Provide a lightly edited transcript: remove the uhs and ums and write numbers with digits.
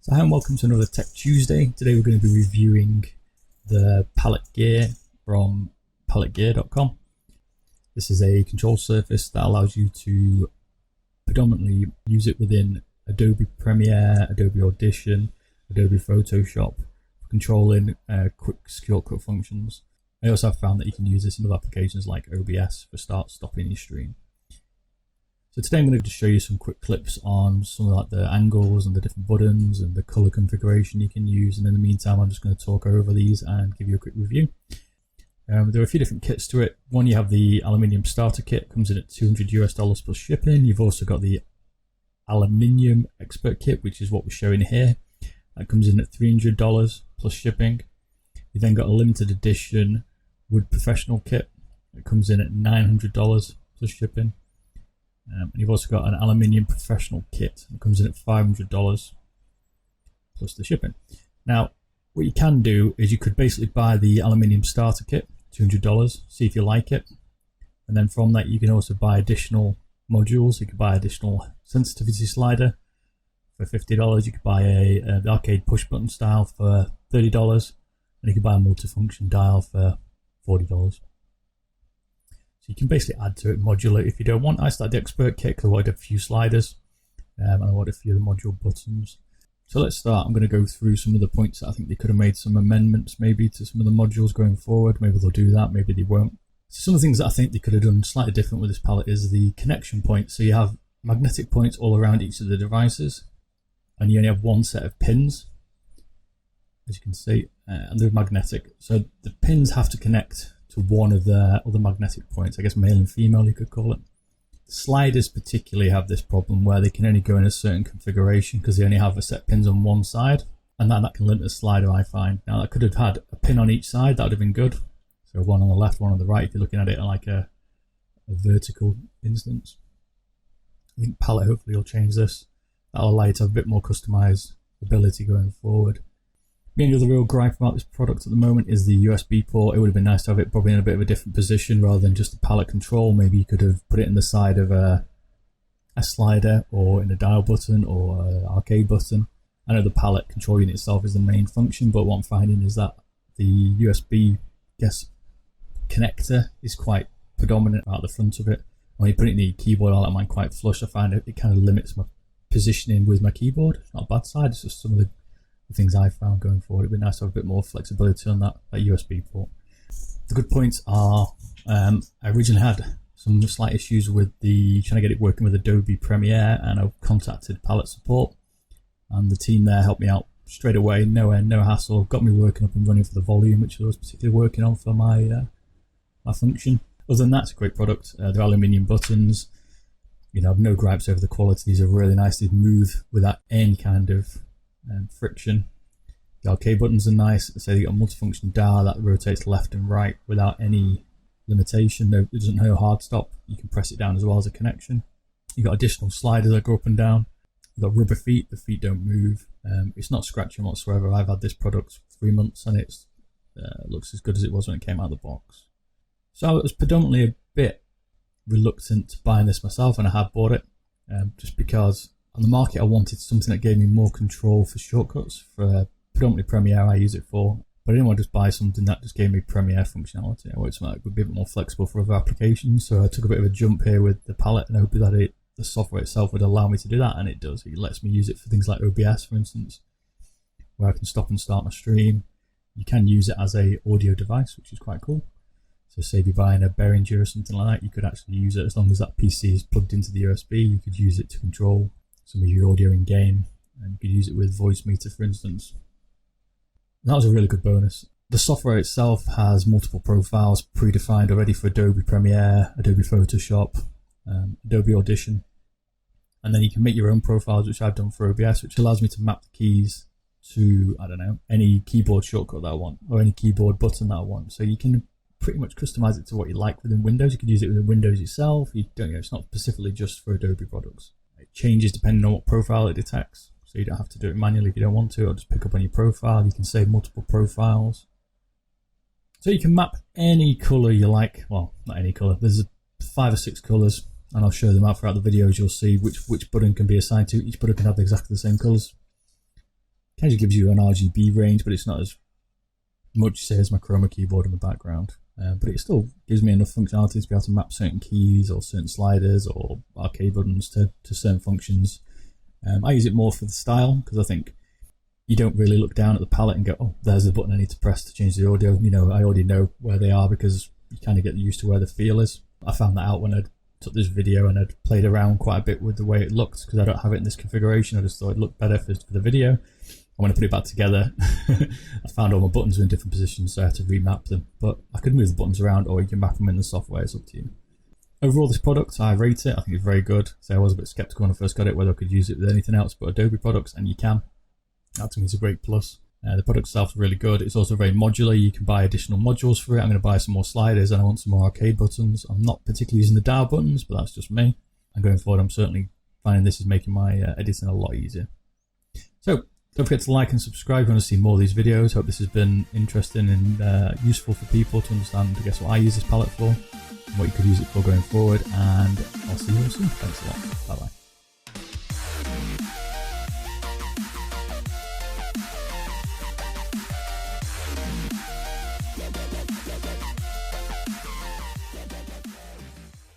So hi and welcome to another Tech Tuesday. Today we're going to be reviewing the palette gear from palettegear.com. This is a control surface that allows you to predominantly use it within Adobe Premiere, Adobe Audition, Adobe Photoshop for controlling quick shortcut functions. I also have found that you can use this in other applications like OBS for stopping your stream. So today I'm going to just show you some quick clips on some of like the angles and the different buttons and the color configuration you can use, and in the meantime I'm just going to talk over these and give you a quick review. There are a few different kits to it. One, you have the aluminium starter kit, comes in at $200 US plus shipping. You've also got the aluminium expert kit, which is what we're showing here. That comes in at $300 plus shipping. You then got a limited edition wood professional kit. It comes in at $900 plus shipping. And you've also got an aluminium professional kit. It comes in at $500 plus the shipping. Now, what you can do is you could basically buy the aluminium starter kit, $200, see if you like it. And then from that, you can also buy additional modules. You could buy additional sensitivity slider for $50. You could buy the arcade push button style for $30. And you could buy a multifunction dial for $40. So you can basically add to it modular if you don't want. I started the expert kit because I wanted a few sliders and I wanted a few of the module buttons. So let's start. I'm going to go through some of the points that I think they could have made some amendments maybe to some of the modules going forward. Maybe they'll do that, maybe they won't. So some of the things that I think they could have done slightly different with this palette is the connection points. So you have magnetic points all around each of the devices and you only have one set of pins, as you can see, and they're magnetic. So the pins have to connect to one of the other magnetic points, I guess male and female you could call it. The sliders particularly have this problem where they can only go in a certain configuration because they only have a set pins on one side, and that can limit the slider, I find. Now I could have had a pin on each side, that would have been good. So one on the left, one on the right, if you're looking at it like a vertical instance. I think palette hopefully will change this. That'll allow you to have a bit more customizability going forward. The only other real gripe about this product at the moment is the USB port. It would have been nice to have it probably in a bit of a different position rather than just a palette control. Maybe you could have put it in the side of a slider or in a dial button or an arcade button. I know the palette control unit itself is the main function, but what I'm finding is that the USB connector is quite predominant at the front of it. When you put it in the keyboard, I like mine quite flush. I find it kind of limits my positioning with my keyboard. It's not a bad side, it's just some of the things I found going forward. It'd be nice to have a bit more flexibility on that USB port. The good points are, I originally had some slight issues with trying to get it working with Adobe Premiere, and I contacted Palette Support, and the team there helped me out straight away. No hassle, got me working up and running for the volume, which I was particularly working on for my my function. Other than that, it's a great product. They're aluminium buttons. You know, I've no gripes over the quality. These are really nice. They move without any kind of friction. The arcade buttons are nice. So you got a multifunction dial that rotates left and right without any limitation. It doesn't have a hard stop. You can press it down as well as a connection. You got additional sliders that go up and down. You got rubber feet. The feet don't move. It's not scratching whatsoever. I've had this product for 3 months and it looks as good as it was when it came out of the box. So I was predominantly a bit reluctant to buying this myself, and I have bought it just because on the market I wanted something that gave me more control for shortcuts. For predominantly Premiere I use it for, but I didn't want to just buy something that just gave me Premiere functionality. I wanted something that would be a bit more flexible for other applications, so I took a bit of a jump here with the palette and hoped that the software itself would allow me to do that, and it does. It lets me use it for things like OBS, for instance, where I can stop and start my stream. You can use it as a audio device, which is quite cool. So say if you're buying a Behringer or something like that, you could actually use it as long as that PC is plugged into the USB. You could use it to control some of your audio in game, and you could use it with voice meter, for instance. And that was a really good bonus. The software itself has multiple profiles predefined already for Adobe Premiere, Adobe Photoshop, Adobe Audition, and then you can make your own profiles, which I've done for OBS, which allows me to map the keys to, I don't know, any keyboard shortcut that I want or any keyboard button that I want. So you can pretty much customize it to what you like within Windows. You could use it within Windows itself. It's not specifically just for Adobe products. It changes depending on what profile it detects, so you don't have to do it manually if you don't want to, or just pick up on your profile. You can save multiple profiles. So you can map any color you like. Well, not any color. There's 5 or 6 colors, and I'll show them out throughout the videos. You'll see which button can be assigned to. Each button can have exactly the same colors. Kind of gives you an RGB range, but it's not as much, say, as my chroma keyboard in the background. But it still gives me enough functionality to be able to map certain keys or certain sliders or arcade buttons to certain functions. I use it more for the style, because I think you don't really look down at the palette and go, oh, there's the button I need to press to change the audio. You know, I already know where they are because you kind of get used to where the feel is. I found that out when I took this video and I'd played around quite a bit with the way it looked, because I don't have it in this configuration. I just thought it looked better for the video. And when I put it back together, I found all my buttons were in different positions, so I had to remap them. But I could move the buttons around, or you can map them in the software. It's up to you. Overall, this product, I rate it. I think it's very good. So I was a bit skeptical when I first got it, whether I could use it with anything else but Adobe products, and you can. That to me is a great plus. The product itself is really good. It's also very modular. You can buy additional modules for it. I'm going to buy some more sliders, and I want some more arcade buttons. I'm not particularly using the dial buttons, but that's just me. And going forward, I'm certainly finding this is making my editing a lot easier. So don't forget to like and subscribe if you want to see more of these videos. Hope this has been interesting and useful for people to understand, I guess, what I use this palette for, and what you could use it for going forward. And I'll see you all soon. Thanks a lot. Bye bye.